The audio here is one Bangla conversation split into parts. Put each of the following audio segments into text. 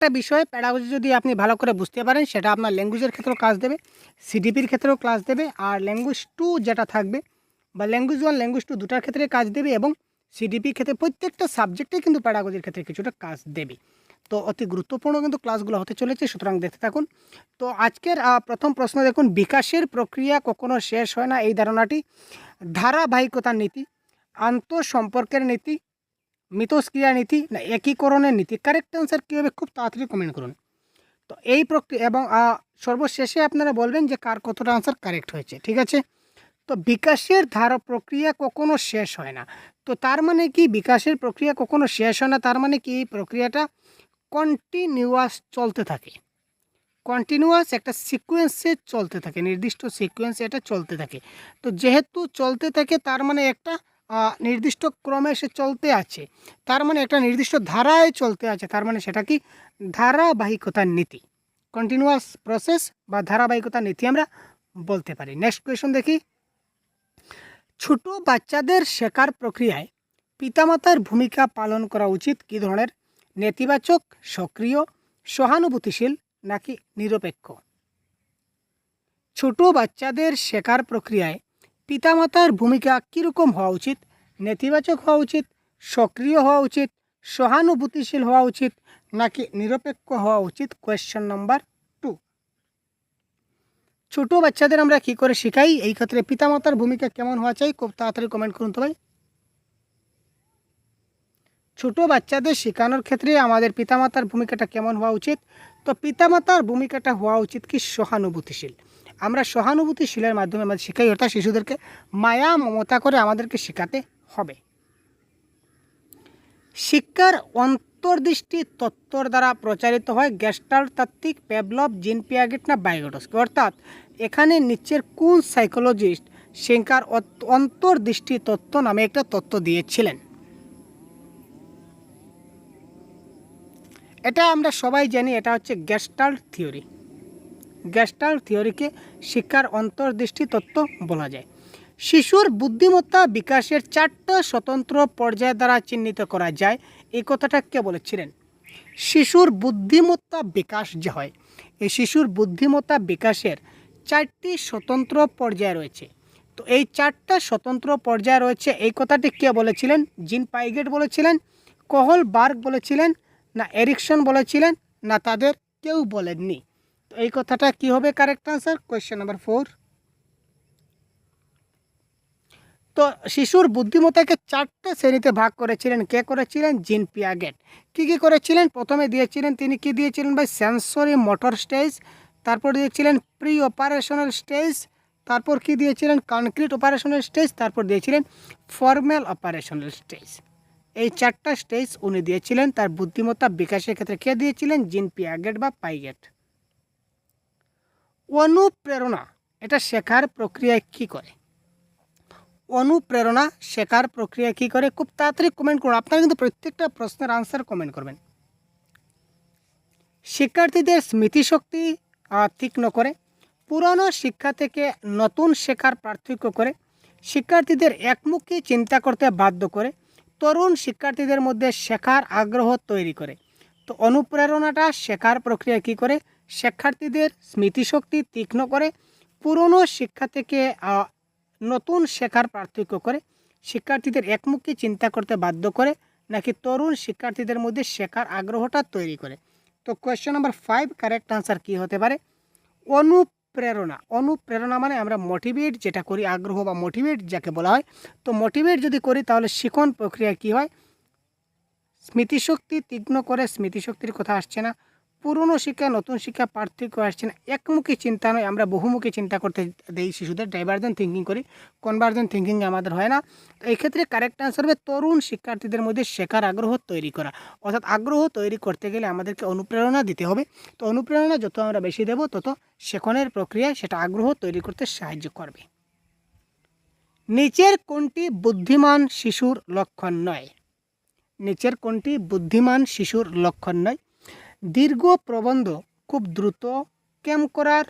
একটা বিষয় প্যাডাগজি যদি আপনি ভালো করে বুঝতে পারেন, সেটা আপনার ল্যাঙ্গুয়েজের ক্ষেত্রেও কাজ দেবে, সিডিপির ক্ষেত্রেও ক্লাস দেবে, আর ল্যাঙ্গুয়েজ 2 যেটা থাকবে বা ল্যাঙ্গুয়েজ 1 ল্যাঙ্গুয়েজ 2 দুটার ক্ষেত্রে কাজ দেবে, এবং সিডিপির ক্ষেত্রে প্রত্যেকটা সাবজেক্টে কিন্তু প্যাডাগজির ক্ষেত্রে কিছুটা কাজ দেবে। তো অতি গুরুত্বপূর্ণ কিন্তু ক্লাসগুলো হতে চলেছে, সুতরাং দেখতে থাকুন। তো আজকের প্রথম প্রশ্ন দেখুন, বিকাশের প্রক্রিয়া কখনো শেষ হয় না এই ধারণাটি ধারাবাহিকতার নীতি, আন্তঃসম্পর্কের নীতি, মিথস্ক্রিয়া নীতি না একীকরণের নীতি? কারেক্ট অ্যান্সার কী হবে খুব তাড়াতাড়ি কমেন্ট করুন। তো এই প্রক্রিয়া এবং সর্বশেষে আপনারা বলবেন যে কার কতটা আনসার কারেক্ট হয়েছে, ঠিক আছে? তো বিকাশের ধারা প্রক্রিয়া কখনো শেষ হয় না। তো তার মানে কি বিকাশের প্রক্রিয়া কখনো শেষ হয় না? তার মানে কি এই প্রক্রিয়াটা কন্টিনিউয়াস চলতে থাকে, কন্টিনিউয়াস একটা সিকোয়েন্সে চলতে থাকে, নির্দিষ্ট সিকোয়েন্সে এটা চলতে থাকে। তো যেহেতু চলতে থাকে তার মানে একটা নির্দিষ্ট ক্রমে সে চলতে আছে, তার মানে একটা নির্দিষ্ট ধারায় চলতে আছে, তার মানে সেটা কি ধারাবাহিকতার নীতি, কন্টিনিউয়াস প্রসেস বা ধারাবাহিকতার নীতি আমরা বলতে পারি। নেক্সট কোয়েশন দেখি, ছোট বাচ্চাদের শেখার প্রক্রিয়ায় পিতামাতার ভূমিকা পালন করা উচিত কী ধরনের? নেতিবাচক, সক্রিয়, সহানুভূতিশীল নাকি নিরপেক্ষ? ছোট বাচ্চাদের শেখার প্রক্রিয়ায় পিতামাতার ভূমিকা কীরকম হওয়া উচিত? নেতিবাচক হওয়া উচিত, সক্রিয় হওয়া উচিত, সহানুভূতিশীল হওয়া উচিত নাকি নিরপেক্ষ হওয়া উচিত? Question number 2। ছোট বাচ্চাদের আমরা কী করে শেখাই, এই ক্ষেত্রে পিতামাতার ভূমিকা কেমন হওয়া চাই? খুব তাড়াতাড়ি কমেন্ট করুন তো ভাই। ছোট বাচ্চাদের শেখানোর ক্ষেত্রে আমাদের পিতামাতার ভূমিকাটা কেমন হওয়া উচিত? তো পিতামাতার ভূমিকাটা হওয়া উচিত কি সহানুভূতিশীল। আমরা সহানুভূতিশীলের মাধ্যমে আমাদের শেখাই, অর্থাৎ শিশুদেরকে মায়া মমতা করে আমাদেরকে শেখাতে হবে। শিক্ষার অন্তর্দৃষ্টি তত্ত্বর দ্বারা প্রচারিত হয় গেস্টাল্ট তাত্ত্বিক, পেভলভ, জিন পিয়াগেট না ভাইগোটস্কি? অর্থাৎ এখানে নিচের কোন সাইকোলজিস্ট শিক্ষার অন্তর্দৃষ্টি তত্ত্ব নামে একটা তত্ত্ব দিয়েছিলেন? এটা আমরা সবাই জানি, এটা হচ্ছে গেস্টাল্ট থিওরি। গেস্টাল্ট থিওরিকে শিক্ষার অন্তর্দৃষ্টি তত্ত্ব বলা যায়। শিশুর বুদ্ধিমত্তা বিকাশের 4টা স্বতন্ত্র পর্যায় দ্বারা চিহ্নিত করা যায়, এই কথাটা কে বলেছিলেন? শিশুর বুদ্ধিমত্তা বিকাশ যে হয়, এই শিশুর বুদ্ধিমত্তা বিকাশের 4টি স্বতন্ত্র পর্যায় রয়েছে। তো এই 4টা স্বতন্ত্র পর্যায় রয়েছে, এই কথাটি কে বলেছিলেন? জিন পাইগেট বলেছিলেন, কোহল বার্গ বলেছিলেন, না এরিকসন বলেছিলেন, না তাদের কেউ বলেননি? তো এই কথাটা কি হবে কারেক্ট আনসার? Question number 4। তো শিশুর বুদ্ধিমত্তাকে 4টা শ্রেণীতে ভাগ করেছিলেন, কে করেছিলেন? জিন পিয়াগেট। কী কী করেছিলেন? প্রথমে দিয়েছিলেন তিনি, কি দিয়েছিলেন ভাই? সেন্সরি মোটর স্টেজ, তারপর দিয়েছিলেন প্রি অপারেশনাল স্টেজ, তারপর কি দিয়েছিলেন? কনক্রিট অপারেশনাল স্টেজ, তারপর দিয়েছিলেন ফর্মাল অপারেশনাল স্টেজ। এই 4টা স্টেজ উনি দিয়েছিলেন তার বুদ্ধিমত্তা বিকাশের ক্ষেত্রে। কে দিয়েছিলেন? জিন পিয়াগেট বা পাইগেট। অনুপ্রেরণা এটা শেখার প্রক্রিয়ায় কি করে? অনুপ্রেরণা শেখার প্রক্রিয়া কী করে? খুব তাড়াতাড়ি কমেন্ট করুন, আপনারা কিন্তু প্রত্যেকটা প্রশ্নের আনসার কমেন্ট করবেন। শিক্ষার্থীদের স্মৃতিশক্তি তীক্ষ্ণ করে, পুরনো শিক্ষা থেকে নতুন শেখার পার্থক্য করে, শিক্ষার্থীদের একমুখী চিন্তা করতে বাধ্য করে, তরুণ শিক্ষার্থীদের মধ্যে শেখার আগ্রহ তৈরি করে। তো অনুপ্রেরণাটা শেখার প্রক্রিয়া কী করে? শিক্ষার্থীদের স্মৃতিশক্তি তীক্ষ্ণ করে, পুরনো শিক্ষা থেকে নতুন শেখার পার্থক্য করে, শিক্ষার্থীদের একমুখী চিন্তা করতে বাধ্য করে, নাকি তরুণ শিক্ষার্থীদের মধ্যে শেখার আগ্রহটা তৈরি করে? তো কোয়েশ্চেন নাম্বার 5 কারেক্ট আনসার কী হতে পারে? অনুপ্রেরণা। অনুপ্রেরণা মানে আমরা মোটিভেট যেটা করি, আগ্রহ বা মোটিভেট যাকে বলা হয়। তো মোটিভেট যদি করি তাহলে শিখন প্রক্রিয়া কী হয়? স্মৃতিশক্তি তীক্ষ্ণ করে, স্মৃতিশক্তির কথা আসছে না। পুরনো শিক্ষা নতুন শিক্ষা পার্থক্য আসছে না। একমুখী চিন্তা নয়, আমরা বহুমুখী চিন্তা করতে দেই শিশুদের, ডাইভার্জেন্ট থিঙ্কিং করি, কনভার্জেন্ট থিঙ্কিং আমাদের হয় না। তো এই ক্ষেত্রে কারেক্ট আনসার হবে তরুণ শিক্ষার্থীদের মধ্যে শেখার আগ্রহ তৈরি করা। অর্থাৎ আগ্রহ তৈরি করতে গেলে আমাদেরকে অনুপ্রেরণা দিতে হবে। তো অনুপ্রেরণা যত আমরা বেশি দেব তত শেখনের প্রক্রিয়ায় সেটা আগ্রহ তৈরি করতে সাহায্য করবে। নিচের কোনটি বুদ্ধিমান শিশুর লক্ষণ নয়? নিচের কোনটি বুদ্ধিমান শিশুর লক্ষণ নয়? দীর্ঘ প্রবন্ধ খুব দ্রুত ক্যাম করার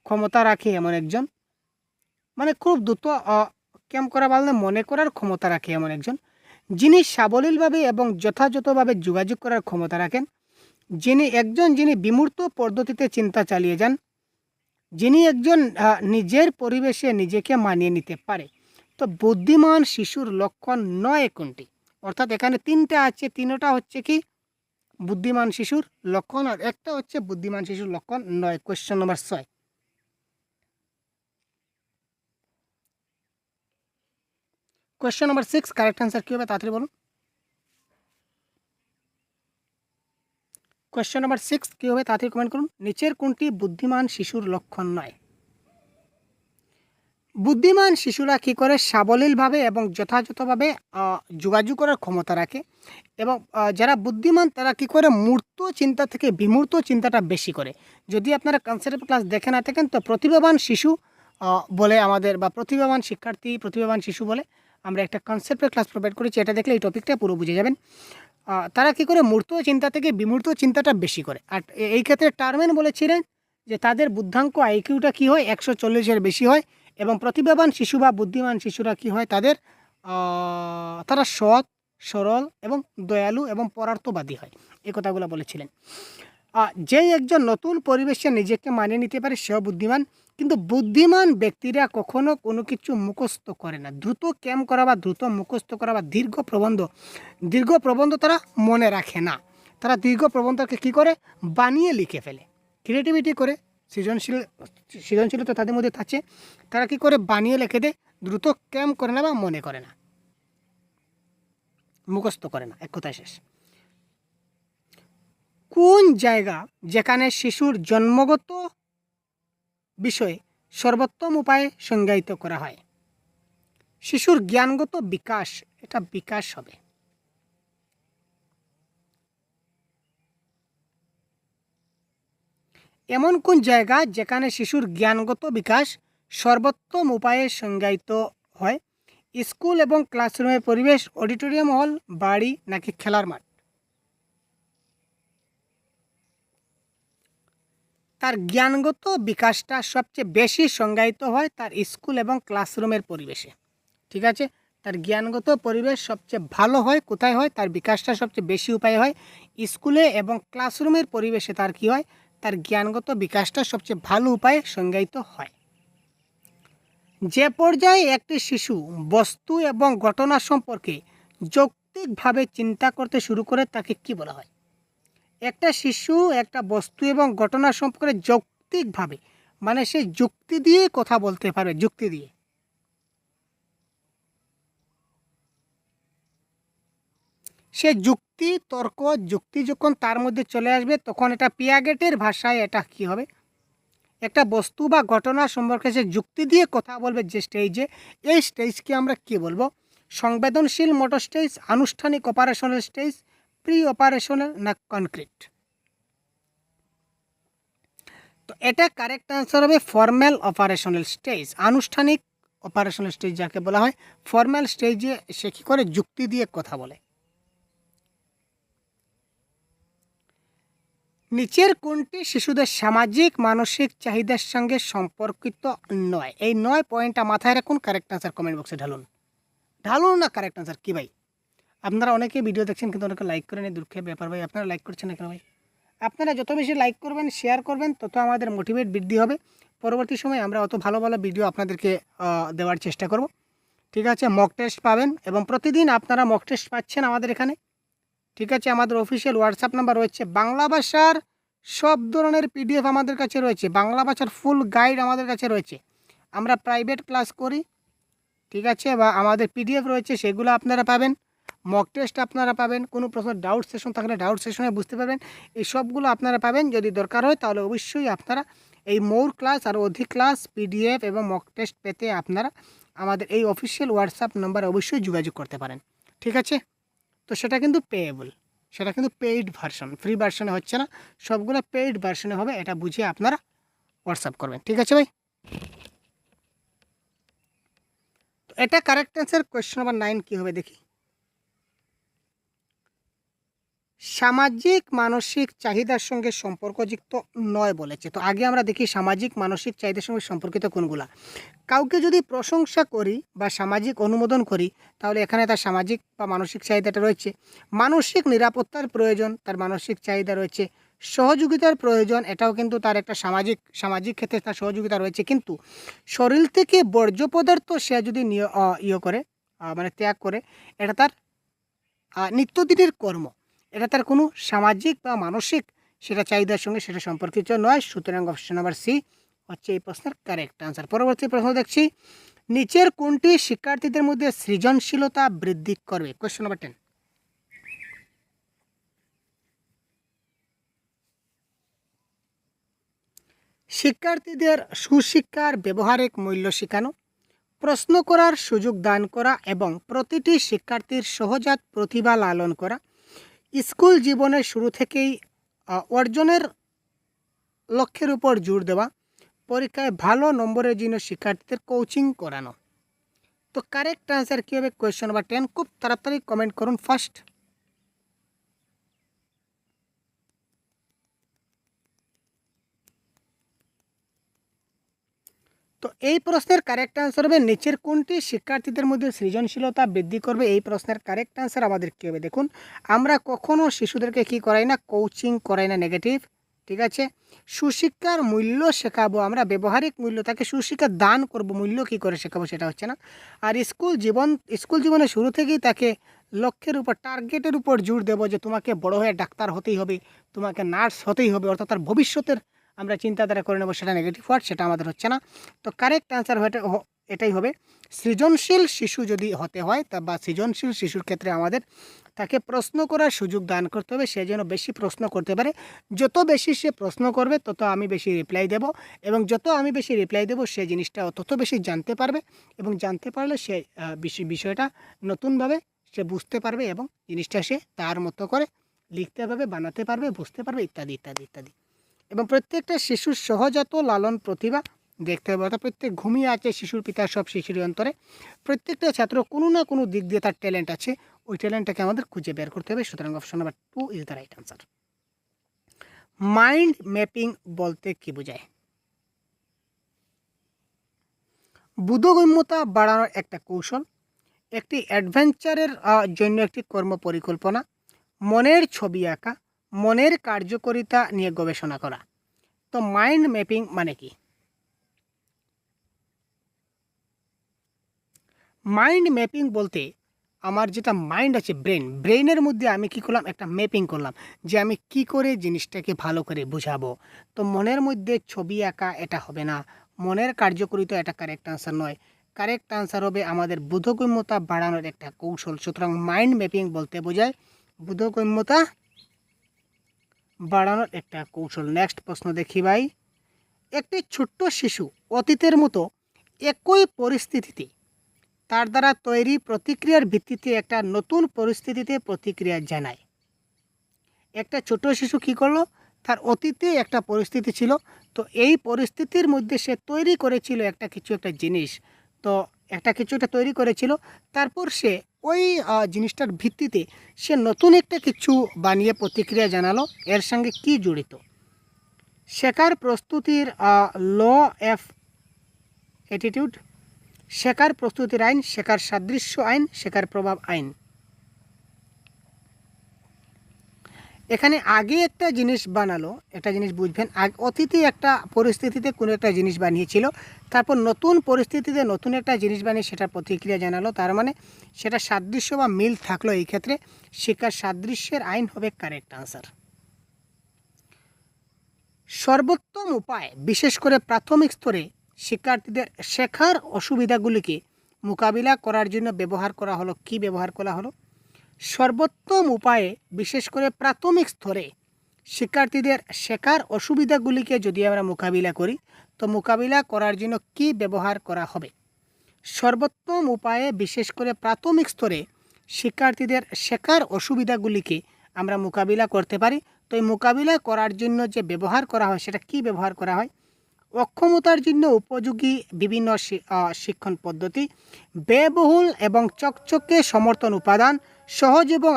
ক্ষমতা রাখে এমন একজন, মানে খুব দ্রুত ক্যাম করা বলতে মনে করার ক্ষমতা রাখে এমন একজন, যিনি সাবলীলভাবে এবং যথাযথভাবে যোগাযোগ করার ক্ষমতা রাখেন, যিনি বিমূর্ত পদ্ধতিতে চিন্তা চালিয়ে যান, যিনি একজন নিজের পরিবেশে নিজেকে মানিয়ে নিতে পারে। তো বুদ্ধিমান শিশুর লক্ষণ নয় কোনটি? অর্থাৎ এখানে তিনটা আছে, তিনটা হচ্ছে কি বুদ্ধিমান শিশুর লক্ষণ, আর একটা হচ্ছে বুদ্ধিমান শিশুর লক্ষণ নয়। Question number 6। Question number 6 correct answer কী হবে তাড়াতাড়ি বলুন। কোয়েশ্চেন নম্বর 6 কী হবে তাড়াতাড়ি কমেন্ট করুন। নিচের কোনটি বুদ্ধিমান শিশুর লক্ষণ নয়? বুদ্ধিমান শিশুরা কী করে? সাবলীলভাবে এবং যথাযথভাবে যোগাযোগ করার ক্ষমতা রাখে, এবং যারা বুদ্ধিমান তারা কী করে? মূর্ত চিন্তা থেকে বিমূর্ত চিন্তাটা বেশি করে। যদি আপনারা কনসেপ্ট ক্লাস দেখে না থাকেন, তো প্রতিভাবান শিশু বলে আমাদের, বা প্রতিভাবান শিক্ষার্থী, প্রতিভাবান শিশু বলে আমরা একটা কনসেপ্টের ক্লাস প্রোভাইড করেছি। এটা দেখলে এই টপিকটা পুরো বুঝে যাবেন। তারা কী করে? মূর্ত চিন্তা থেকে বিমূর্ত চিন্তাটা বেশি করে। আর এই ক্ষেত্রে টার্মেন বলেছিলেন যে তাদের বুদ্ধাঙ্ক আইকিউটা কী হয়? 140-এর বেশি হয়। এবং প্রতিভাবান শিশু বা বুদ্ধিমান শিশুরা কী হয়? তারা সৎ, সরল এবং দয়ালু এবং পরার্থবাদী হয়। এই কথাগুলো বলেছিলেন। যেই একজন নতুন পরিবেশে নিজেকে মানিয়ে নিতে পারে সেও বুদ্ধিমান। কিন্তু বুদ্ধিমান ব্যক্তিরা কখনো কোনো কিছু মুখস্থ করে না। দ্রুত ক্যাম করা বা দ্রুত মুখস্থ করা বা দীর্ঘ প্রবন্ধ তারা মনে রাখে না। তারা দীর্ঘ প্রবন্ধকে কী করে? বানিয়ে লিখে ফেলে। ক্রিয়েটিভিটি করে, সৃজনশীলতা তাদের মধ্যে থাকে, তারা কী করে? বানিয়ে লিখে দেয়। দ্রুত ক্যাম করে না বা মনে করে না, মুখস্থ করে না। এক কথায় শেষ। কোন জায়গা যেখানে শিশুর জন্মগত বিষয়ে সর্বোত্তম উপায়ে সংজ্ঞায়িত করা হয়? শিশুর জ্ঞানগত বিকাশ, এটা বিকাশ হবে। এমন কোন জায়গা যেখানে শিশুর জ্ঞানগত বিকাশ সর্বোত্তম উপায়ে সংজ্ঞায়িত হয়? স্কুল এবং ক্লাসরুমের পরিবেশ, অডিটোরিয়াম হল, বাড়ি নাকি খেলার মাঠ? তার জ্ঞানগত বিকাশটা সবচেয়ে বেশি সংজ্ঞায়িত হয় তার স্কুল এবং ক্লাসরুমের পরিবেশে। ঠিক আছে? তার জ্ঞানগত পরিবেশ সবচেয়ে ভালো হয় কোথায় হয়? তার বিকাশটা সবচেয়ে বেশি উপায়ে হয় স্কুলে এবং ক্লাসরুমের পরিবেশে। তার কী হয়? তার জ্ঞানগত বিকাশটা সবচেয়ে ভালো উপায়ে সংজ্ঞায়িত হয়। যে পর্যায়ে একটি শিশু বস্তু এবং ঘটনা সম্পর্কে যৌক্তিকভাবে চিন্তা করতে শুরু করে তাকে কি বলা হয়? একটা শিশু একটা বস্তু এবং ঘটনা সম্পর্কে যৌক্তিকভাবে, মানে সে যুক্তি দিয়ে কথা বলতে পারবে, যুক্তি দিয়ে। সে যুক্তি যখন তার মধ্যে চলে আসবে, তখন এটা পিয়াগেটের ভাষায় এটা কি হবে? একটা বস্তু বা ঘটনা সম্পর্কে সে যুক্তি দিয়ে কথা বলবে যে স্টেজে, এই স্টেজকে আমরা কি বলবো? সংবেদনশীল মোটর স্টেজ, আনুষ্ঠানিক অপারেশনাল স্টেজ, প্রি অপারেশনাল না কনক্রিট? তো এটা কারেক্ট অ্যান্সার হবে ফর্মাল অপারেশনাল স্টেজ। আনুষ্ঠানিক অপারেশনাল স্টেজ যাকে বলা হয়, ফর্মাল স্টেজে সে কী করে? যুক্তি দিয়ে কথা বলে। নিচের কোনটি শিশুদের সামাজিক মানসিক চাহিদার সঙ্গে সম্পর্কিত নয়? এই 9 পয়েন্টটা মাথায় রাখুন, কারেক্ট আনসার কমেন্ট বক্সে ঢালুন না কারেক্ট আনসার কী ভাই? আপনারা অনেকেই ভিডিও দেখছেন কিন্তু অনেকে লাইক করেন, দুঃখের ব্যাপার ভাই। আপনারা লাইক করছেন না কেন ভাই? আপনারা যত বেশি লাইক করবেন, শেয়ার করবেন, তত আমাদের মোটিভেট বৃদ্ধি হবে। পরবর্তী সময়ে আমরা অত ভালো ভালো ভিডিও আপনাদেরকে দেওয়ার চেষ্টা করব। ঠিক আছে? মক টেস্ট পাবেন, এবং প্রতিদিন আপনারা মক টেস্ট পাচ্ছেন আমাদের এখানে। ঠিক আছে? আমাদের অফিসিয়াল হোয়াটসঅ্যাপ নাম্বার রয়েছে। বাংলা ভাষার সব ধরনের পিডিএফ আমাদের কাছে রয়েছে, বাংলা ভাষার ফুল গাইড আমাদের কাছে রয়েছে। আমরা প্রাইভেট ক্লাস করি, ঠিক আছে? বা আমাদের পিডিএফ রয়েছে, সেগুলো আপনারা পাবেন। মক টেস্ট আপনারা পাবেন। কোনো প্রশ্ন ডাউট সেশন থাকলে ডাউট সেশনে বুঝতে পারবেন। এই সবগুলো আপনারা পাবেন। যদি দরকার হয় তাহলে অবশ্যই আপনারা এই মোর ক্লাস আর অধিক ক্লাস, পিডিএফ এবং মক টেস্ট পেতে আপনারা আমাদের এই অফিসিয়াল হোয়াটসঅ্যাপ নাম্বারে অবশ্যই যোগাযোগ করতে পারেন। ঠিক আছে? তো সেটা কিন্তু পেয়েবল, সেটা কিন্তু পেইড ভার্সন, ফ্রি ভার্সনে হচ্ছে না, সবগুলো পেইড ভার্সনে হবে। এটা বুঝে আপনারা হোয়াটসঅ্যাপ করবেন। ঠিক আছে ভাই? তো এটা কারেক্ট অ্যান্সার। কোয়েশ্চন নাম্বার 9 কী হবে দেখি। সামাজিক মানসিক চাহিদার সঙ্গে সম্পর্কযুক্ত নয় বলেছে। তো আগে আমরা দেখি সামাজিক মানসিক চাহিদার সঙ্গে সম্পর্কিত কোনগুলা। কাউকে যদি প্রশংসা করি বা সামাজিক অনুমোদন করি, তাহলে এখানে তার সামাজিক বা মানসিক চাহিদাটা রয়েছে। মানসিক নিরাপত্তার প্রয়োজন, তার মানসিক চাহিদা রয়েছে। সহযোগিতার প্রয়োজন, এটাও কিন্তু তার একটা সামাজিক ক্ষেত্রে তার সহযোগিতা রয়েছে। কিন্তু শরীর থেকে বর্জ্য পদার্থ সে যদি করে মানে ত্যাগ করে, এটা তার নিত্যদিনের কর্ম, এটা তার কোনো সামাজিক বা মানসিক সেটা চাহিদার সঙ্গে সেটা সম্পর্কিত নয়। সুতরাং অপশন নাম্বার সি হচ্ছে এই প্রশ্নের কারেক্ট আনসার। পরবর্তী প্রশ্ন দেখছি, নিচের কোনটি শিক্ষার্থীদের মধ্যে সৃজনশীলতা বৃদ্ধি করবে? Question number 10। শিক্ষার্থীদের সুশিক্ষার ব্যবহারিক মূল্য শেখানো, প্রশ্ন করার সুযোগ দান করা এবং প্রতিটি শিক্ষার্থীর সহজাত প্রতিভা লালন করা, স্কুল জীবনের শুরু থেকেই অর্জনের লক্ষ্যের উপর জোর দেওয়া, পরীক্ষায় ভালো নম্বরের জন্য শিক্ষার্থীদের কোচিং করানো। তো কারেক্ট আনসার কী হবে? Question number 10। খুব তাড়াতাড়ি কমেন্ট করুন ফার্স্ট। তো এই প্রশ্নের কারেক্ট আনসার হবে নিচের কোনটি শিক্ষার্থীদের মধ্যে সৃজনশীলতা বৃদ্ধি করবে? এই প্রশ্নের কারেক্ট আনসার আমাদের কী হবে? দেখুন, আমরা কখনও শিশুদেরকে কি করাই না? কোচিং করাই না, নেগেটিভ। ঠিক আছে, সুশিক্ষার মূল্য শেখাবো আমরা, ব্যবহারিক মূল্য, তাকে সুশিক্ষা দান করব, মূল্য কী করে শেখাবো সেটা হচ্ছে না। আর স্কুল জীবনের শুরু থেকেই তাকে লক্ষ্যের উপর, টার্গেটের উপর জোর দেবো যে তোমাকে বড় হয়ে ডাক্তার হতেই হবে, তোমাকে নার্স হতেই হবে, অর্থাৎ তার ভবিষ্যতের আমরা চিন্তাধারা করে নেবো, সেটা নেগেটিভ ওয়ার্ড, সেটা আমাদের হচ্ছে না। তো কারেক্ট অ্যান্সার এটাই হবে। সৃজনশীল শিশু যদি হতে হয় বা সৃজনশীল শিশুর ক্ষেত্রে আমাদের তাকে প্রশ্ন করার সুযোগ দান করতে হবে, সে যেন বেশি প্রশ্ন করতে পারে। যত বেশি সে প্রশ্ন করবে তত আমি বেশি রিপ্লাই দেব, এবং যত আমি বেশি রিপ্লাই দেব সে জিনিসটা তত বেশি জানতে পারবে, এবং জানতে পারলে সে বিষয়টা নতুনভাবে সে বুঝতে পারবে, এবং জিনিসটা সে তার মতো করে লিখতে পারবে, বানাতে পারবে, বুঝতে পারবে, ইত্যাদি ইত্যাদি ইত্যাদি। এবং প্রত্যেকটা শিশুর সহজাত লালন প্রতিভা দেখতে হবে, অর্থাৎ প্রত্যেক ঘুমিয়ে আছে শিশুর পিতা সব শিশুর অন্তরে। প্রত্যেকটা ছাত্র কোনো না কোনো দিক দিয়ে তার ট্যালেন্ট আছে, ওই ট্যালেন্টটাকে আমাদের খুঁজে বের করতে হবে। সুতরাং option number 2 is the right answer. Mind mapping বলতে কি বোঝায়? বোধগম্যতা বাড়ানোর একটা কৌশল, একটি অ্যাডভেঞ্চারের জন্য একটি কর্ম পরিকল্পনা, মনের ছবি আঁকা, মনের কার্যকারিতা নিয়ে গবেষণা করা। তো মাইন্ড ম্যাপিং মানে কি? মাইন্ড ম্যাপিং বলতে আমার যেটা মাইন্ড আছে, ব্রেনের মধ্যে আমি কি করলাম? একটা ম্যাপিং করলাম যে আমি কি করে জিনিসটাকে ভালো করে বুঝাবো। তো মনের মধ্যে ছবি আঁকা এটা হবে না, মনের কার্যকারিতা এটা কারেক্ট আনসার নয়। কারেক্ট আনসার হবে আমাদের বোধগম্যতা বাড়ানোর একটা কৌশল। সুতরাং মাইন্ড ম্যাপিং বলতে বোঝায় বোধগম্যতা বাড়ানোর একটা কৌশল। নেক্সট প্রশ্ন দেখি ভাই, একটি ছোট্ট শিশু অতীতের মতো একই পরিস্থিতিতে তার দ্বারা তৈরি প্রতিক্রিয়ার ভিত্তিতে একটা নতুন পরিস্থিতিতে প্রতিক্রিয়া জানায়। একটা ছোট শিশু কী করলো? তার অতীতে একটা পরিস্থিতি ছিল, তো এই পরিস্থিতির মধ্যে সে তৈরি করেছিল একটা জিনিস। তো একটা তৈরি করেছিল, তারপর সে ওই জিনিসটার ভিত্তিতে সে নতুন একটা কিছু বানিয়ে প্রতিক্রিয়া জানালো। এর সঙ্গে কি জড়িত? শেখার প্রস্তুতির ল অফ অ্যাটিটিউড, শেখার প্রস্তুতির আইন, শেখার সাদৃশ্য আইন, শেখার প্রভাব আইন। এখানে আগে একটা জিনিস বানালো, একটা জিনিস বুঝবেন, অতীতে একটা পরিস্থিতিতে কোনো একটা জিনিস বানিয়েছিল, তারপর নতুন পরিস্থিতিতে নতুন একটা জিনিস বানিয়ে সেটা প্রতিক্রিয়া জানালো, তার মানে সেটা সাদৃশ্য বা মিল থাকলো। এই ক্ষেত্রে শেখার সাদৃশ্যের আইন হবে কারেক্ট আনসার। সর্বোত্তম উপায়, বিশেষ করে প্রাথমিক স্তরে শিক্ষার্থীদের শেখার অসুবিধাগুলিকে মোকাবিলা করার জন্য ব্যবহার করা হলো। কি ব্যবহার করা হলো? সর্বোত্তম উপায়ে বিশেষ করে প্রাথমিক স্তরে শিক্ষার্থীদের শেখার অসুবিধাগুলিকে যদি আমরা মোকাবিলা করি, তো মোকাবিলা করার জন্য কি ব্যবহার করা হবে? সর্বোত্তম উপায়ে বিশেষ করে প্রাথমিক স্তরে শিক্ষার্থীদের শেখার অসুবিধাগুলিকে আমরা মোকাবিলা করতে পারি। তো এই মোকাবিলা করার জন্য যে ব্যবহার করা হয় সেটা কি ব্যবহার করা হয়? অক্ষমতার জন্য উপযোগী বিভিন্ন শিক্ষণ পদ্ধতি, ব্যয়বহুল এবং চকচকে সমর্থন উপাদান, সহজ এবং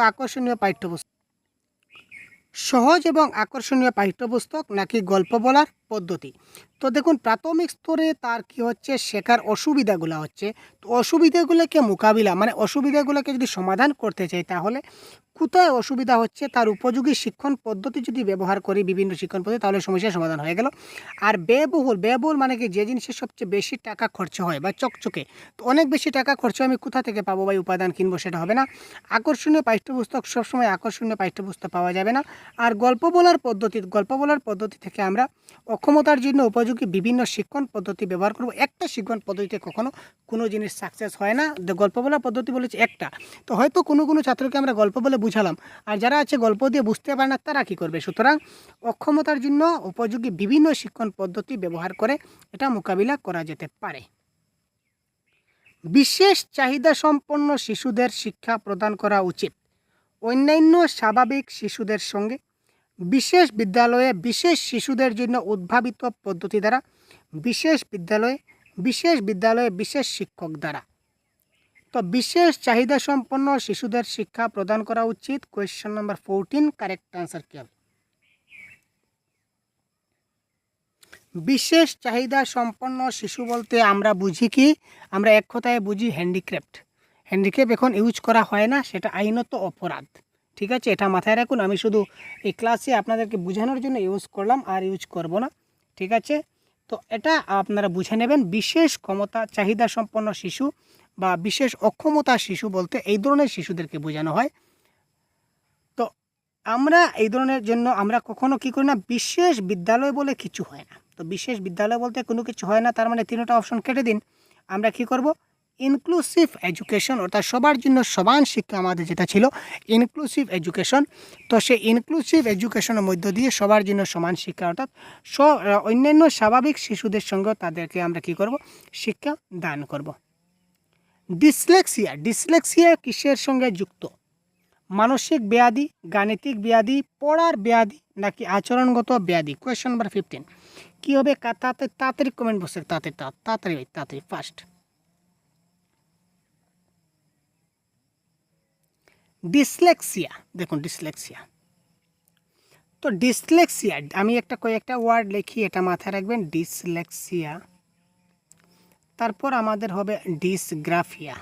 আকর্ষণীয় পাঠ্যপুস্তক, নাকি গল্প বলার পদ্ধতি। তো দেখুন প্রাথমিক স্তরে তার কি হচ্ছে শেখার অসুবিধাগুলো হচ্ছে, তো অসুবিধাগুলোকে মোকাবিলা মানে অসুবিধাগুলোকে যদি সমাধান করতে চাই তাহলে কোথায় অসুবিধা হচ্ছে তার উপযোগী শিক্ষণ পদ্ধতি যদি ব্যবহার করি বিভিন্ন শিক্ষণ পদ্ধতি তাহলে সমস্যার সমাধান হয়ে গেল। আর ব্যয়বহুল মানে কি যে জিনিসের সবচেয়ে বেশি টাকা খরচ হয় বা চকচকে, তো অনেক বেশি টাকা খরচ আমি কোথা থেকে পাবো বা উপাদান কিনবো সেটা হবে না। আকর্ষণীয় পাঠ্যপুস্তক সবসময় আকর্ষণীয় পাঠ্যপুস্তক পাওয়া যাবে না। আর গল্প বলার পদ্ধতি থেকে আমরা অক্ষমতার জন্য উপযোগী বিভিন্ন শিক্ষণ পদ্ধতি ব্যবহার করব। একটা শিক্ষণ পদ্ধতিতে কখনো কোনো জিনিস সাকসেস হয় না। গল্প বলার পদ্ধতি বলেছে একটা, তো হয়তো কোনো ছাত্রকে আমরা গল্প বলে বুঝালাম, আর যারা আছে গল্প দিয়ে বুঝতে পারে না তারা কি করবে? সুতরাং অক্ষমতার জন্য উপযোগী বিভিন্ন শিক্ষণ পদ্ধতি ব্যবহার করে এটা মোকাবিলা করা যেতে পারে। বিশেষ চাহিদা সম্পন্ন শিশুদের শিক্ষা প্রদান করা উচিত অন্যান্য স্বাভাবিক শিশুদের সঙ্গে বিশেষ বিদ্যালয়ে বিশেষ শিশুদের জন্য উদ্ভাবিত পদ্ধতি দ্বারা বিশেষ বিদ্যালয়ে বিশেষ শিক্ষক দ্বারা। তো বিশেষ চাহিদা সম্পন্ন শিশুদের শিক্ষা প্রদান করা উচিত। কোয়েশ্চেন নাম্বার 14 কারেক্ট আনসার কি হবে? বিশেষ চাহিদা সম্পন্ন শিশু বলতে আমরা বুঝি কি? আমরা এক কথায় বুঝি হ্যান্ডিক্রাফট এখন ইউজ করা হয় না, সেটা আইনত অপরাধ। ঠিক আছে, এটা মাথায় রাখুন। আমি শুধু এই ক্লাসে আপনাদেরকে বোঝানোর জন্য ইউজ করলাম, আর ইউজ করব না। ঠিক আছে, তো এটা আপনারা বুঝে নেবেন। বিশেষ ক্ষমতা চাহিদা সম্পন্ন শিশু বা বিশেষ অক্ষমতা শিশু বলতে এই ধরনের শিশুদেরকে বোঝানো হয়। তো আমরা এই ধরনের জন্য আমরা কখনো কী করি না, বিশেষ বিদ্যালয় বলে কিছু হয় না। তো বিশেষ বিদ্যালয় বলতে কোনো কিছু হয় না, তার মানে তিনটা অপশন কেটে দিন। আমরা কি করব? ইনক্লুসিভ এডুকেশন, অর্থাৎ সবার জন্য সমান শিক্ষা আমাদের যেটা ছিল ইনক্লুসিভ এডুকেশন। তো সেই ইনক্লুসিভ এডুকেশনের মধ্য দিয়ে সবার জন্য সমান শিক্ষা, অর্থাৎ অন্যান্য স্বাভাবিক শিশুদের সঙ্গে তাদেরকে আমরা কি করব? শিক্ষা দান করব। ডিসলেক্সিয়া কিসের সঙ্গে যুক্ত? মানসিক ব্যাধি, গাণিতিক ব্যাধি, পড়ার ব্যাধি নাকি আচরণগত ব্যাধি? কোয়েশ্চেন নাম্বার 15 কী হবে? তাড়াতাড়ি কমেন্ট বক্সে তাড়াতাড়ি ফার্স্ট। ডিসলেক্সিয়া, দেখুন ডিসলেক্সিয়া। তো ডিসলেক্সিয়া আমি কয়েকটা ওয়ার্ড লিখি, এটা মাথায় রাখবেন। ডিসলেক্সিয়া, তারপর আমাদের হবে ডিসগ্রাফিয়া,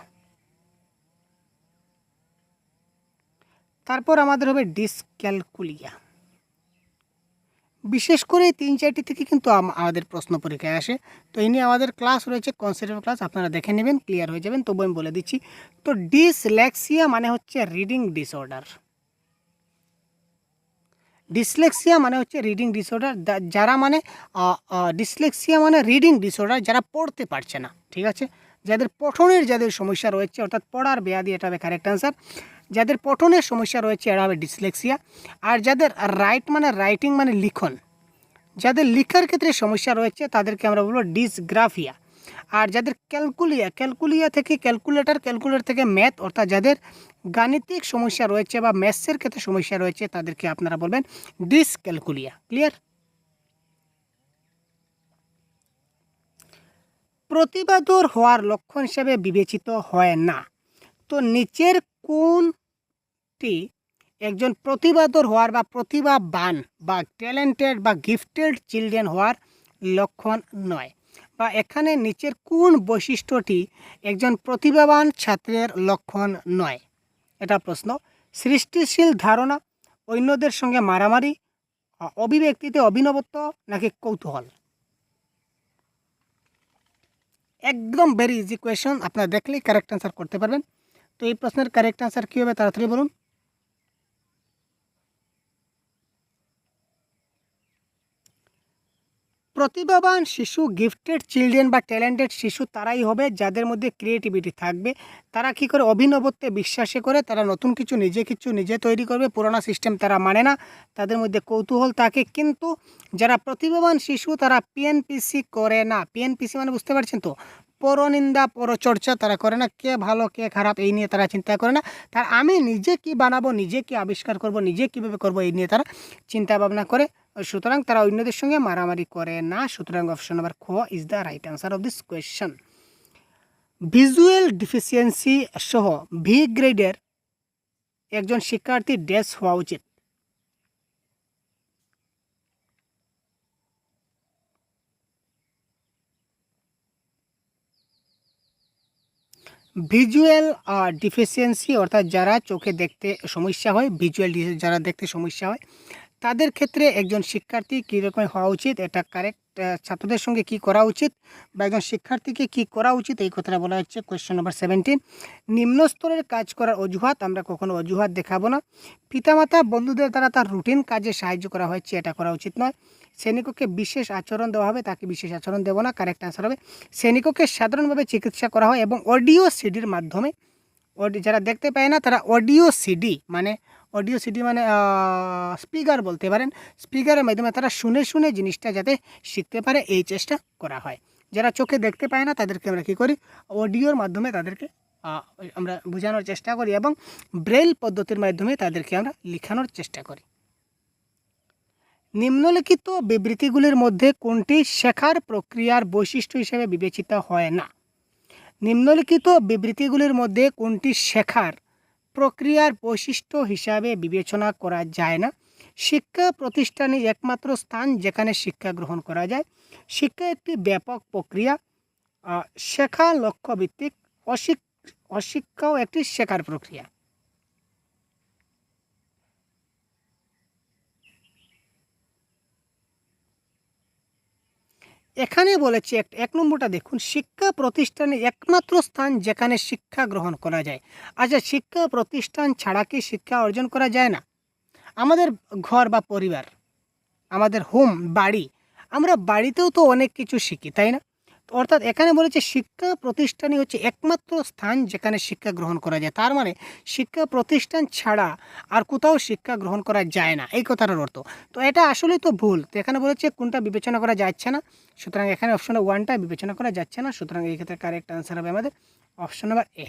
তারপর আমাদের হবে ডিসক্যালকুলিয়া। বিশেষ করে 3-4টি থেকে কিন্তু আমাদের প্রশ্ন পরীক্ষায় আসে। তো এই নিয়ে আমাদের ক্লাস রয়েছে, কনসেপ্ট ক্লাস, আপনারা দেখে নেবেন, ক্লিয়ার হয়ে যাবেন। তবু আমি বলে দিচ্ছি। তো ডিসলেক্সিয়া মানে হচ্ছে রিডিং ডিসঅর্ডার। ডিসলেক্সিয়া মানে হচ্ছে রিডিং ডিসঅর্ডার, যারা মানে ডিসলেক্সিয়া মানে রিডিং ডিসঅর্ডার, যারা পড়তে পারছে না। ঠিক আছে, যাদের সমস্যা রয়েছে, অর্থাৎ পড়ার ব্যাধি, এটা হবে কারেক্ট অ্যান্সার। যাদের পঠনের সমস্যা রয়েছে এরা হবে ডিসলেক্সিয়া। আর যাদের রাইটিং মানে লিখন, যাদের লেখার ক্ষেত্রে সমস্যা রয়েছে তাদেরকে আমরা বলবো ডিসগ্রাফিয়া। আর যাদের ক্যালকুলিয়া থেকে ক্যালকুলেটর থেকে ম্যাথ, অর্থাৎ যাদের গাণিতিক সমস্যা রয়েছে বা ম্যাথসের ক্ষেত্রে সমস্যা রয়েছে তাদেরকে আপনারা বলবেন ডিসক্যালকুলিয়া। ক্লিয়ার? প্রতিভাধর হওয়ার লক্ষণ হিসেবে বিবেচিত হয় না। তো নিচের কোনটি একজন প্রতিভাধর হওয়ার বা প্রতিভাবান বা ট্যালেন্টেড বা গিফটেড চিলড্রেন হওয়ার লক্ষণ নয়? বা এখানে নিচের কোন বৈশিষ্ট্যটি একজন প্রতিভাবান ছাত্রের লক্ষণ নয়? এটা প্রশ্ন। সৃষ্টিশীল ধারণা, অন্যদের সঙ্গে মারামারি, অভিব্যক্তিতে অভিনবত্ব নাকি কৌতূহল? একদম ভেরি ইজি কোয়েশন, আপনারা দেখলেই কারেক্ট অ্যান্সার করতে পারবেন। তো এই প্রশ্নের কারেক্ট অ্যান্সার কী হবে তাড়াতাড়ি বলুন। প্রতিভাবান শিশু, গিফটেড চিলড্রেন বা ট্যালেন্টেড শিশু তারাই হবে যাদের মধ্যে ক্রিয়েটিভিটি থাকবে। তারা কি করে? অভিনবত্বে বিশ্বাসে করে, তারা নতুন কিছু নিজে তৈরি করবে, পুরোনো সিস্টেম তারা মানে না, তাদের মধ্যে কৌতূহল থাকে। কিন্তু যারা প্রতিভাবান শিশু তারা পিএনপিসি করে না। পিএনপিসি মানে বুঝতে পারছেন তো? পরনিন্দা পরচর্চা তারা করে না, কে ভালো কে খারাপ এই নিয়ে তারা চিন্তা করে না। তার আমি নিজে কি বানাবো, নিজে কি আবিষ্কার করব, নিজে কীভাবে করবো এই নিয়ে তারা চিন্তা ভাবনা করে। সুতরাং তারা অন্যদের সঙ্গে মারামারি করে না। সুতরাং অপশন নাম্বার খ is the right answer of this question. Visual deficiency সহ ভি গ্রেডের একজন শিক্ষার্থী ড্যাশ হওয়া উচিত? ভিজুয়াল ডিফিসিয়েন্সি অর্থাৎ যারা চোখে দেখতে সমস্যা হয়, ভিজুয়াল যারা দেখতে সমস্যা হয় তাদের ক্ষেত্রে একজন শিক্ষার্থী কীরকম হওয়া উচিত, এটা কারেক্ট ছাত্রদের সঙ্গে কি করা উচিত বা একজন শিক্ষার্থীকে কি করা উচিত, এই কথাটা বলা হচ্ছে কোয়েশ্চেন নম্বর 17। নিম্ন স্তরের কাজ করার অজুহাত, আমরা কখনো অজুহাত দেখাবো না। পিতামাতা বন্ধুদের দ্বারা তার রুটিন কাজে সাহায্য করা হয়েছে, এটা করা উচিত নয়। শ্রেণীকক্ষে বিশেষ আচরণ দেওয়া হবে, তাকে বিশেষ আচরণ দেবো না, কারেক্ট অ্যান্সার হবে। শ্রেণীকক্ষে সাধারণভাবে চিকিৎসা করা হয় এবং অডিও সিডির মাধ্যমে, যারা দেখতে পায় না তারা অডিও সিডি মানে স্পিকার বলতে পারেন, স্পিকারের মাধ্যমে তারা শুনে শুনে জিনিসটা যাতে শিখতে পারে এই চেষ্টা করা হয়। যারা চোখে দেখতে পায় না তাদেরকে আমরা কী করি, অডিওর মাধ্যমে তাদেরকে আমরা বোঝানোর চেষ্টা করি এবং ব্রেল পদ্ধতির মাধ্যমে তাদেরকে আমরা লেখানোর চেষ্টা করি। নিম্নলিখিত বিবৃতিগুলির মধ্যে কোনটি শেখার প্রক্রিয়ার বৈশিষ্ট্য হিসেবে বিবেচিত হয় না? নিম্নলিখিত বিবৃতিগুলির মধ্যে কোনটি শেখার প্রক্রিয়ার বৈশিষ্ট্য হিসাবে বিবেচনা করা যায় না? শিক্ষা প্রতিষ্ঠানে একমাত্র স্থান যেখানে শিক্ষা গ্রহণ করা যায়। শিক্ষা একটি ব্যাপক প্রক্রিয়া। শেখা লক্ষ্যভিত্তিক। অশিক্ষাও একটি শেখার প্রক্রিয়া। এখানে বলেছে এক নম্বরটা দেখুন, শিক্ষা প্রতিষ্ঠানে একমাত্র স্থান যেখানে শিক্ষা গ্রহণ করা যায়। আচ্ছা, শিক্ষা প্রতিষ্ঠান ছাড়া কি শিক্ষা অর্জন করা যায় না? আমাদের ঘর বা পরিবার, আমাদের হোম বাড়ি, আমরা বাড়িতেও তো অনেক কিছু শিখি, তাই না? অর্থাৎ এখানে বলেছে শিক্ষা প্রতিষ্ঠানই হচ্ছে একমাত্র স্থান যেখানে শিক্ষা গ্রহণ করা যায়। তার মানে শিক্ষা প্রতিষ্ঠান ছাড়া আর কোথাও শিক্ষা গ্রহণ করা যায় না, এই কথাটার অর্থ। তো এটা আসলেই তো ভুল। তো এখানে বলেছে কোনটা বিবেচনা করা যাচ্ছে না, সুতরাং এখানে অপশন 1টা বিবেচনা করা যাচ্ছে না, সুতরাং এই ক্ষেত্রে কারেক্ট আনসার হবে আমাদের অপশন নাম্বার এ।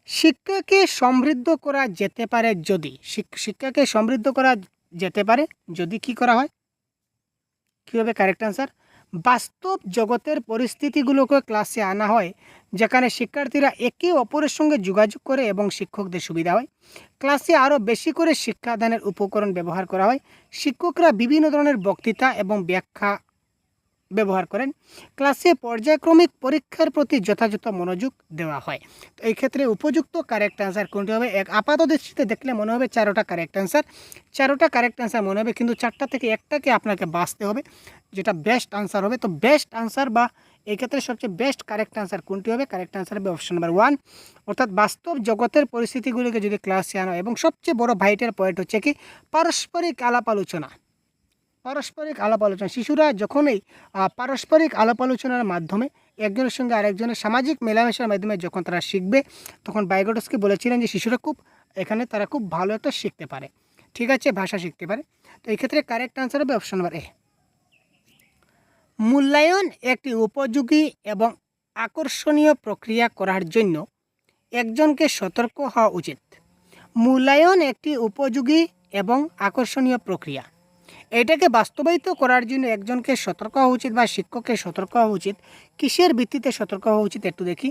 শিক্ষাকে সমৃদ্ধ করা যেতে পারে যদি, শিক্ষাকে সমৃদ্ধ করা যেতে পারে যদি কি করা হয়, কী হবে কারেক্ট আনসার? বাস্তব জগতের পরিস্থিতিগুলোকে ক্লাসে আনা হয়, যেখানে শিক্ষার্থীরা একে অপরের সঙ্গে যোগাযোগ করে এবং শিক্ষকদের সুবিধা হয়। ক্লাসে আরও বেশি করে শিক্ষাদানের উপকরণ ব্যবহার করা হয়। শিক্ষকরা বিভিন্ন ধরনের বক্তৃতা এবং ব্যাখ্যা ব্যবহার করেন। ক্লাসে পর্যায়ক্রমিক পরীক্ষার প্রতি যথাযথ মনোযোগ দেওয়া হয়। তো এই ক্ষেত্রে উপযুক্ত কারেক্ট অ্যান্সার কোনটি হবে? আপাত দৃষ্টিতে দেখলে মনে হবে 4টা কারেক্ট অ্যান্সার, 4টা কারেক্ট অ্যান্সার মনে হবে, কিন্তু 4টা থেকে একটাকে আপনাকে বাছতে হবে যেটা বেস্ট আনসার হবে। তো বেস্ট আনসার বা এই ক্ষেত্রে সবচেয়ে বেস্ট কারেক্ট অ্যান্সার কোনটি হবে? কারেক্ট অ্যান্সার হবে অপশন নাম্বার 1, অর্থাৎ বাস্তব জগতের পরিস্থিতিগুলিকে যদি ক্লাসে আনা হয়। এবং সবচেয়ে বড় ভাইটাল পয়েন্ট হচ্ছে কি, পারস্পরিক আলাপ আলোচনা। পারস্পরিক আলাপ আলোচনা, শিশুরা যখনই পারস্পরিক আলাপ আলোচনার মাধ্যমে একজনের সঙ্গে আরেকজনের সামাজিক মেলামেশার মাধ্যমে যখন তারা শিখবে, তখন বাইগোটস্কি বলেছিলেন যে শিশুরা তারা খুব ভালো একটা শিখতে পারে, ঠিক আছে, ভাষা শিখতে পারে। তো এই ক্ষেত্রে কারেক্ট আনসার হবে অপশন নাম্বার এ। মূল্যায়ন একটি উপযোগী এবং আকর্ষণীয় প্রক্রিয়া করার জন্য একজনকে সতর্ক হওয়া উচিত। মূল্যায়ন একটি উপযোগী এবং আকর্ষণীয় প্রক্রিয়া, এটাকে বাস্তবায়িত করার জন্য একজনকে সতর্ক হওয়া উচিত বা শিক্ষককে সতর্ক হওয়া উচিত। কিসের ভিত্তিতে সতর্ক হওয়া উচিত একটু দেখি,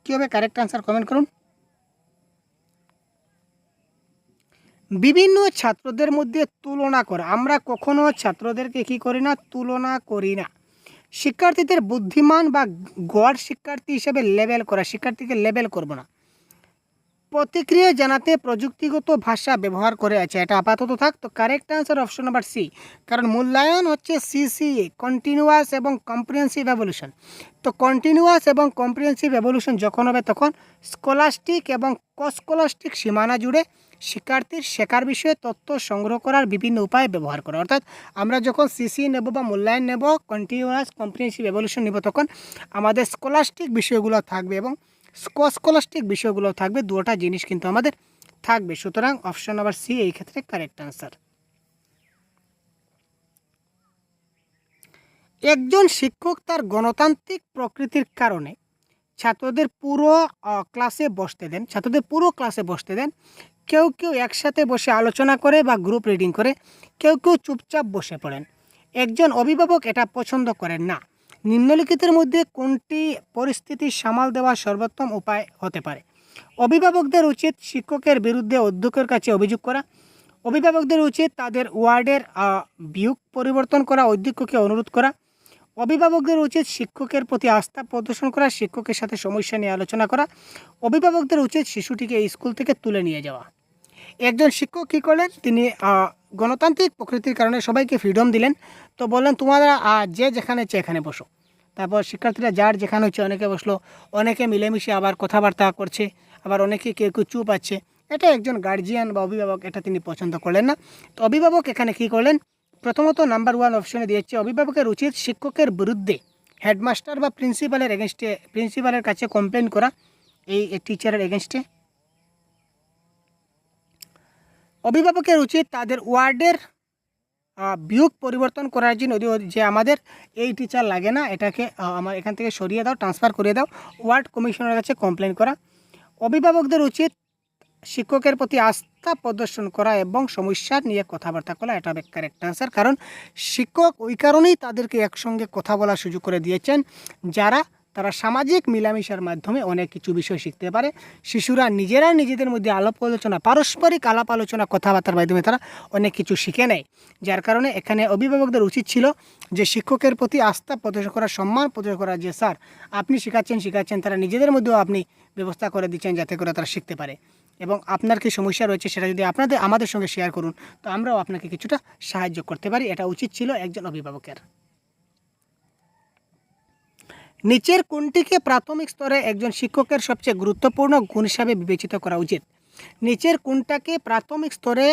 কী হবে কারেক্ট আনসার কমেন্ট করুন। বিভিন্ন ছাত্রদের মধ্যে তুলনা করা, আমরা কখনো ছাত্রদেরকে কী করি না, তুলনা করি না। শিক্ষার্থীদের বুদ্ধিমান বা গড় শিক্ষার্থী হিসেবে লেবেল করা, শিক্ষার্থীকে লেবেল করব না। প্রতিক্রিয়া জানাতে প্রযুক্তিগত ভাষা ব্যবহার করে আছে, এটা আপাতত থাক। তো correct answer option number C, কারণ মূল্যায়ন হচ্ছে সিসিএ, কন্টিনিউয়াস এবং কম্প্রিহেনসিভ এভলিউশন। তো কন্টিনিউয়াস এবং কম্প্রিহেনসিভ এভলিউশন যখন হবে তখন স্কলাস্টিক এবং কস্কলাস্টিক সীমানা জুড়ে শিক্ষার্থীর শেখার বিষয়ে তথ্য সংগ্রহ করার বিভিন্ন উপায় ব্যবহার করা। অর্থাৎ আমরা যখন সিসি নেব বা মূল্যায়ন নেব, কন্টিনিউয়াস কম্প্রিহেনসিভ এভলিউশন নেব, তখন আমাদের স্কলাস্টিক বিষয়গুলো থাকবে এবং স্কলাস্টিক বিষয়গুলো থাকবে, দুটো জিনিস কিন্তু আমাদের থাকবে। সুতরাং অপশন নাম্বার সি এই ক্ষেত্রে কারেক্ট আনসার। একজন শিক্ষক তার গণতান্ত্রিক প্রকৃতির কারণে ছাত্রদের পুরো ক্লাসে বসতে দেন। কেউ কেউ একসাথে বসে আলোচনা করে বা গ্রুপ রিডিং করে, কেউ কেউ চুপচাপ বসে পড়েন। একজন অভিভাবক এটা পছন্দ করেন না। নিম্নলিখিতের মধ্যে কোনটি পরিস্থিতি সামাল দেওয়ার সর্বোত্তম উপায় হতে পারে? অভিভাবকদের উচিত শিক্ষকের বিরুদ্ধে অধ্যক্ষের কাছে অভিযোগ করা। অভিভাবকদের উচিত তাদের ওয়ার্ডের বিয়োগ পরিবর্তন করা, অধ্যক্ষকে অনুরোধ করা। অভিভাবকদের উচিত শিক্ষকের প্রতি আস্থা প্রদর্শন করা, শিক্ষকের সাথে সমস্যা নিয়ে আলোচনা করা। অভিভাবকদের উচিত শিশুটিকে এই স্কুল থেকে তুলে নিয়ে যাওয়া। একজন শিক্ষক কী করলেন, তিনি গণতান্ত্রিক প্রকৃতির কারণে সবাইকে ফ্রিডম দিলেন। তো বললেন তোমরা যে যেখানে ইচ্ছে এখানে বসো। তারপর শিক্ষার্থীরা যার যেখানে হচ্ছে অনেকে বসলো, অনেকে মিলেমিশে আবার কথাবার্তা করছে, আবার অনেকে কেউ কেউ চুপ আছে। এটা একজন গার্জিয়ান বা অভিভাবক এটা তিনি পছন্দ করলেন না। তো অভিভাবক এখানে কী করলেন, প্রথমত নাম্বার 1 অপশনে দিয়েছে অভিভাবকের উচিত শিক্ষকের বিরুদ্ধে হেডমাস্টার বা প্রিন্সিপালের কাছে কমপ্লেন করা এই টিচারের এগেনস্টে। অভিভাবকের উচিত তাদের ওয়ার্ডের বিয়োগ পরিবর্তন করার জন্য, যে আমাদের এই টিচার লাগে না, এটাকে আমার এখান থেকে সরিয়ে দাও, ট্রান্সফার করে দাও, ওয়ার্ড কমিশনারের কাছে কমপ্লেন করা। অভিভাবকদের উচিত শিক্ষকের প্রতি আস্থা প্রদর্শন করা এবং সমস্যা নিয়ে কথাবার্তা করা। এটা হবে কারেক্ট আনসার, কারণ শিক্ষক ওই কারণেই তাদেরকে একসঙ্গে কথা বলার সুযোগ করে দিয়েছেন তারা সামাজিক মিলামিশার মাধ্যমে অনেক কিছু বিষয় শিখতে পারে। শিশুরা নিজেদের মধ্যে পারস্পরিক আলাপ আলোচনা কথাবার্তার মাধ্যমে তারা অনেক কিছু শিখে নেয়। যার কারণে এখানে অভিভাবকদের উচিত ছিল যে শিক্ষকের প্রতি আস্থা প্রদর্শন করা, সম্মান প্রদর্শন করা, যে স্যার আপনি শেখাচ্ছেন, তারা নিজেদের মধ্যেও আপনি ব্যবস্থা করে দিচ্ছেন যাতে করে তারা শিখতে পারে, এবং আপনার কী সমস্যা রয়েছে সেটা যদি আমাদের সঙ্গে শেয়ার করুন, তো আমরাও আপনাকে কিছুটা সাহায্য করতে পারি। এটা উচিত ছিল একজন অভিভাবকের। নিচের কোনটিকে প্রাথমিক স্তরে একজন শিক্ষকের সবচেয়ে গুরুত্বপূর্ণ গুণ হিসাবে বিবেচিত করা উচিত? নিচের কোনটাকে প্রাথমিক স্তরে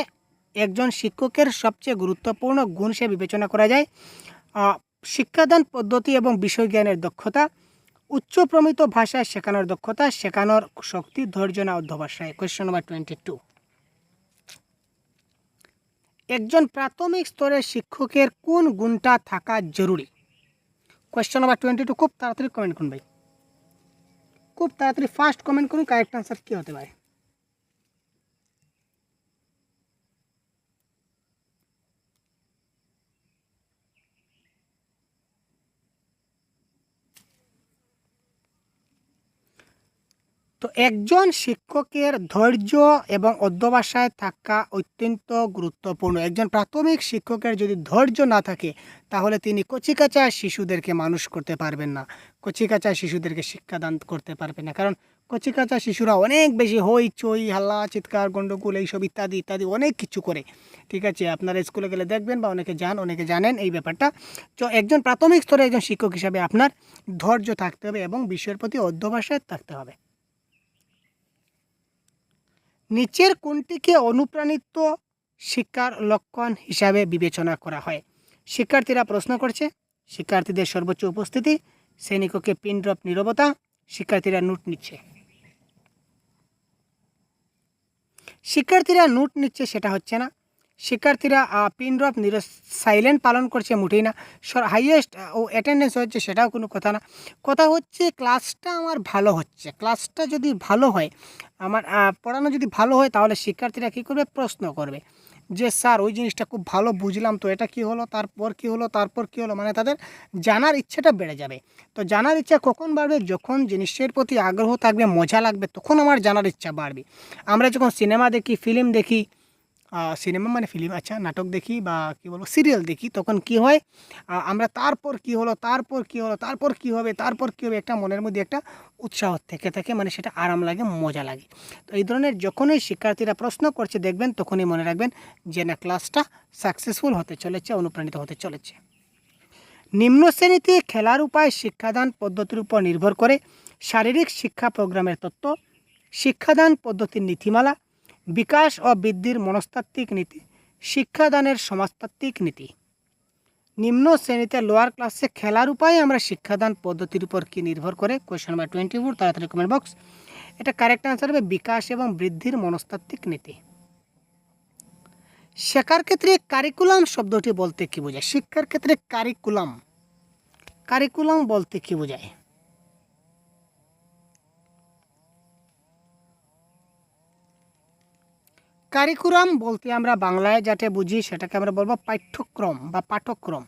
একজন শিক্ষকের সবচেয়ে গুরুত্বপূর্ণ গুণ হিসেবে বিবেচনা করা যায়? শিক্ষাদান পদ্ধতি এবং বিষয় জ্ঞানের দক্ষতা, উচ্চ প্রমিত ভাষায় শেখানোর দক্ষতা, শেখানোর শক্তি, ধৈর্য না অধ্যবসায়। Question number 22। একজন প্রাথমিক স্তরের শিক্ষকের কোন গুণটা থাকা জরুরি? Question number 22। খুব তাড়াতাড়ি কমেন্ট করুন ভাই, খুব তাড়াতাড়ি ফার্স্ট কমেন্ট করুন কারেক্ট আনসার কী হতে পারে। তো একজন শিক্ষকের ধৈর্য এবং অধ্যবসায় থাকা অত্যন্ত গুরুত্বপূর্ণ। একজন প্রাথমিক শিক্ষকের যদি ধৈর্য না থাকে তাহলে তিনি কচিকাঁচা শিশুদেরকে মানুষ করতে পারবেন না, কচিকাঁচা শিশুদেরকে শিক্ষাদান করতে পারবেন না। কারণ কচিকাঁচা শিশুরা অনেক বেশি হইচই, হাল্লা, চিৎকার, গণ্ডগোল এইসব ইত্যাদি ইত্যাদি অনেক কিছু করে। ঠিক আছে, আপনারা স্কুলে গেলে দেখবেন বা অনেকে জানেন এই ব্যাপারটা। তো একজন প্রাথমিক স্তরে একজন শিক্ষক হিসাবে আপনার ধৈর্য থাকতে হবে এবং বিষয়ের প্রতি অধ্যবসায় থাকতে হবে। নিচের কোনটিকে অনুপ্রাণিত শিক্ষার লক্ষণ হিসাবে বিবেচনা করা হয়? শিক্ষার্থীরা প্রশ্ন করছে, শিক্ষার্থীদের সর্বোচ্চ উপস্থিতি, শ্রেণীকক্ষে পিন ড্রপ নীরবতা, শিক্ষার্থীরা নোট নিচ্ছে। শিক্ষার্থীরা নোট নিচ্ছে সেটা হচ্ছে না, শিক্ষার্থীরা পিন ড্রপ সাইলেন্ট পালন করছে মোটেই না, হাইয়েস্ট অ্যাটেন্ডেন্স হচ্ছে সেটাও কোনো কথা না। কথা হচ্ছে ক্লাসটা আমার ভালো হচ্ছে। ক্লাসটা যদি ভালো হয়, আমার পড়ানো যদি ভালো হয়, তাহলে শিক্ষার্থীরা কী করবে, প্রশ্ন করবে যে স্যার ওই জিনিসটা খুব ভালো বুঝলাম, তো এটা কী হলো, তারপর কী হলো, মানে তাদের জানার ইচ্ছাটা বেড়ে যাবে। তো জানার ইচ্ছা কখন বাড়বে? যখন জিনিসের প্রতি আগ্রহ থাকবে, মজা লাগবে, তখন আমার জানার ইচ্ছা বাড়বে। আমরা যখন সিনেমা দেখি, ফিল্ম দেখি, সিনেমা মানে ফিল্ম, আচ্ছা, নাটক দেখি বা কী বলবো সিরিয়াল দেখি, তখন কি হয়, আমরা তারপর কি হলো, তারপর কি হবে একটা মনের মধ্যে একটা উৎসাহ থেকে থাকে, মানে সেটা আরাম লাগে, মজা লাগে। তো এই ধরনের যখনই শিক্ষার্থীরা প্রশ্ন করছে দেখবেন, তখনই মনে রাখবেন যে না, ক্লাসটা সাকসেসফুল হতে চলেছে, অনুপ্রাণিত হতে চলেছে। নিম্ন শ্রেণীতে খেলার উপায় শিক্ষাদান পদ্ধতির উপর নির্ভর করে। শারীরিক শিক্ষা প্রোগ্রামের তত্ত্ব, শিক্ষাদান পদ্ধতির নীতিমালা, বিকাশ ও বৃদ্ধির মনস্তাত্ত্বিক নীতি, শিক্ষাদানের সমাজতাত্ত্বিক নীতি। নিম্ন শ্রেণীতে লোয়ার ক্লাসে খেলার উপায়ে আমরা শিক্ষাদান পদ্ধতির উপর কি নির্ভর করে? কোয়েশ্চন নাম্বার 24, তাড়াতাড়ি কমেন্ট বক্স। এটা কারেক্ট আনসার হবে বিকাশ এবং বৃদ্ধির মনস্তাত্ত্বিক নীতি। শেখার ক্ষেত্রে কারিকুলাম শব্দটি বলতে কি বোঝায়? শিক্ষার ক্ষেত্রে কারিকুলাম বলতে কি বোঝায়? কারিকুলাম বলতে আমরা বাংলায় যাতে বুঝি সেটাকে আমরা বলবো পাঠ্যক্রম বা পাঠ্যক্রম।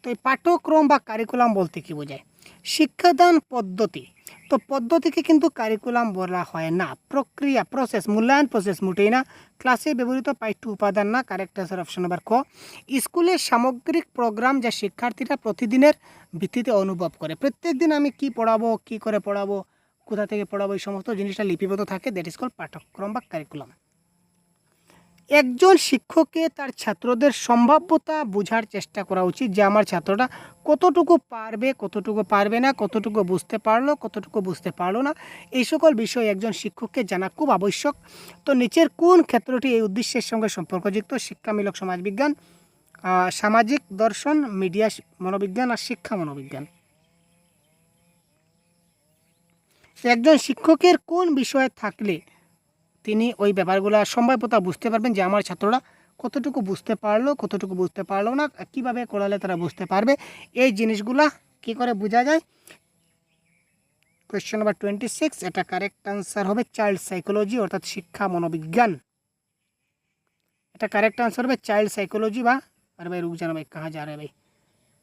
তো এই পাঠ্যক্রম বা কারিকুলাম বলতে কি বোঝায়? শিক্ষাদান পদ্ধতি তো পদ্ধতিকে কিন্তু কারিকুলাম বলা হয় না, প্রক্রিয়া প্রসেস, মূল্যায়ন প্রসেস মোটেই না। ক্লাসে ব্যবহৃত পাঠ্য উপাদান না, কারেক্ট আনসার অপশন নাম্বার ক। স্কুলের সামগ্রিক প্রোগ্রাম যা শিক্ষার্থীরা প্রতিদিনের ভিত্তিতে অনুভব করে। প্রত্যেক দিন আমি কি পড়াবো, কি করে পড়াবো, কোথা থেকে পড়াবো, এই সমস্ত জিনিসটা লিপিবদ্ধ থাকে, দ্যাট ইজ কল পাঠ্যক্রম বা কারিকুলাম। একজন শিক্ষককে তার ছাত্রদের সম্ভাব্যতা বোঝার চেষ্টা করা উচিত, যে আমার ছাত্রটা কতটুকু পারবে, কতটুকু পারবে না, কতটুকু বুঝতে পারলো, কতটুকু বুঝতে পারলো না, এই সকল বিষয় একজন শিক্ষককে জানা খুব আবশ্যক। তো নিচের কোন ক্ষেত্রটি এই উদ্দেশ্যের সঙ্গে সম্পর্কযুক্ত? শিক্ষামূলক সমাজবিজ্ঞান, সামাজিক দর্শন, মিডিয়া মনোবিজ্ঞান আর শিক্ষা মনোবিজ্ঞান। একজন শিক্ষকের কোন বিষয়ে থাকলে তিনি ওই ব্যাপারগুলো সম্ভাব্যতা বুঝতে পারবেন, যে আমার ছাত্ররা কতটুকু বুঝতে পারলো, কতটুকু বুঝতে পারলো না, কিভাবে করালে তারা বুঝতে পারবে, এই জিনিসগুলা কি করে বোঝা যায়? কোয়েশ্চেন নাম্বার 26, এটা কারেক্ট আনসার হবে চাইল্ড সাইকোলজি অর্থাৎ শিক্ষা মনোবিজ্ঞান। এটা কারেক্ট আনসার হবে চাইল্ড সাইকোলজি বা, আরে ভাই রুক জানা ভাই, কাহা যা রে ভাই,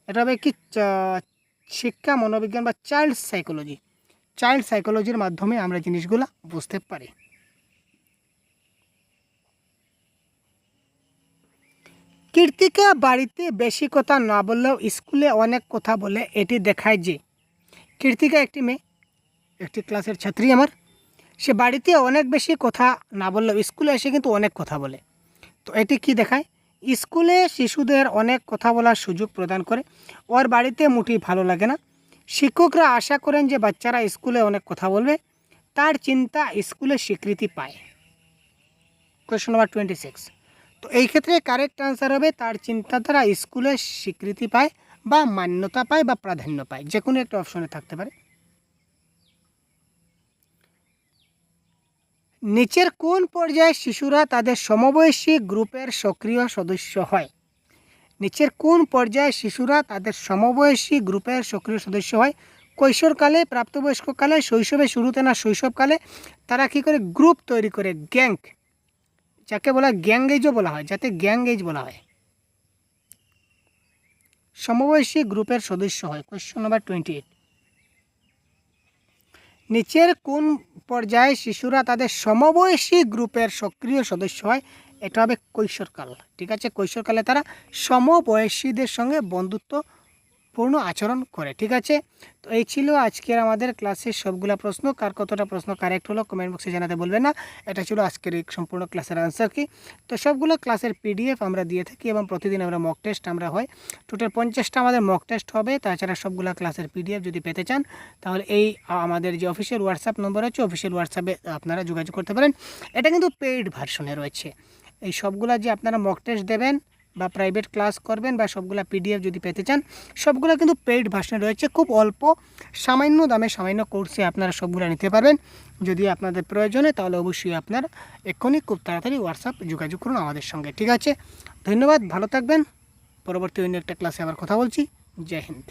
এটা হবে কি শিক্ষা মনোবিজ্ঞান বা চাইল্ড সাইকোলজি। চাইল্ড সাইকোলজির মাধ্যমে আমরা জিনিসগুলা বুঝতে পারি। কীর্তিকা বাড়িতে বেশি কথা না বললেও স্কুলে অনেক কথা বলে, এটি দেখায় যে কীর্তিকা একটি মেয়ে, একটি ক্লাসের ছাত্রী আমার, সে বাড়িতে অনেক বেশি কথা না বললেও স্কুলে এসে কিন্তু অনেক কথা বলে। তো এটি কি দেখায়? স্কুলে শিশুদের অনেক কথা বলার সুযোগ প্রদান করে, ওর বাড়িতে মোটেই ভালো লাগে না। শিক্ষকরা আশা করেন যে বাচ্চারা স্কুলে অনেক কথা বলবে, তার চিন্তা স্কুলে স্বীকৃতি পায়। কোয়েশ্চন নাম্বার 26, তো এই ক্ষেত্রে কারেক্ট আনসার হবে তার চিন্তাধারা স্কুলে স্বীকৃতি পায় বা মান্যতা পায় বা প্রাধান্য পায়, যে কোনো একটা অপশনে থাকতে পারে। নিচের কোন পর্যায়ে শিশুরা তাদের সমবয়সী গ্রুপের সক্রিয় সদস্য হয়? নিচের কোন পর্যায়ে শিশুরা তাদের সমবয়সী গ্রুপের সক্রিয় সদস্য হয়? কৈশোরকালে, প্রাপ্তবয়স্ককালে, শৈশবে শুরুতে না শৈশবকালে? তারা কী করে গ্রুপ তৈরি করে, গ্যাং, যাকে বলা হয় গ্যাং এজও বলা হয়, যাতে গ্যাং এজ বলা হয়, সমবয়সী গ্রুপের সদস্য হয়। কোয়েশ্চন নাম্বার 28, নিচের কোন পর্যায়ে শিশুরা তাদের সমবয়সী গ্রুপের সক্রিয় সদস্য হয়? এটা হবে কৈশোরকাল। ঠিক আছে, কৈশোরকালে তারা সমবয়সীদের সঙ্গে বন্ধুত্বপূর্ণ আচরণ করে। ঠিক আছে, তো এই ছিল আজকের আমাদের ক্লাসের সবগুলা প্রশ্ন। কার কতটা প্রশ্ন কারেক্ট হলো কমেন্ট বক্সে জানাতে বলবেন না। এটা ছিল আজকের এই সম্পূর্ণ ক্লাসের আনসার কি। তো সবগুলো ক্লাসের পিডিএফ আমরা দিয়ে থাকি এবং প্রতিদিন আমরা মক টেস্ট আমরা হয়, টোটাল 50টা আমাদের মক টেস্ট হবে। তাছাড়া সবগুলো ক্লাসের পিডিএফ যদি পেতে চান তাহলে এই আমাদের যে অফিসিয়াল হোয়াটসঅ্যাপ নম্বর আছে, অফিসিয়াল হোয়াটসঅ্যাপে আপনারা যোগাযোগ করতে পারেন। এটা কিন্তু পেইড ভার্সনে রয়েছে। এই সবগুলা যে আপনারা মক টেস্ট দেবেন বা প্রাইভেট ক্লাস করবেন বা সবগুলা পিডিএফ যদি পেতে চান, সবগুলো কিন্তু পেইড ভার্সনে রয়েছে। খুব অল্প সামান্য দামে, সামান্য কোর্সে আপনারা সবগুলো নিতে পারবেন। যদি আপনাদের প্রয়োজনে তাহলে অবশ্যই আপনারা এক্ষুনি খুব তাড়াতাড়ি হোয়াটসঅ্যাপ যোগাযোগ করুন আমাদের সঙ্গে। ঠিক আছে, ধন্যবাদ, ভালো থাকবেন। পরবর্তী অন্য একটা ক্লাসে আবার কথা বলছি। জয় হিন্দ।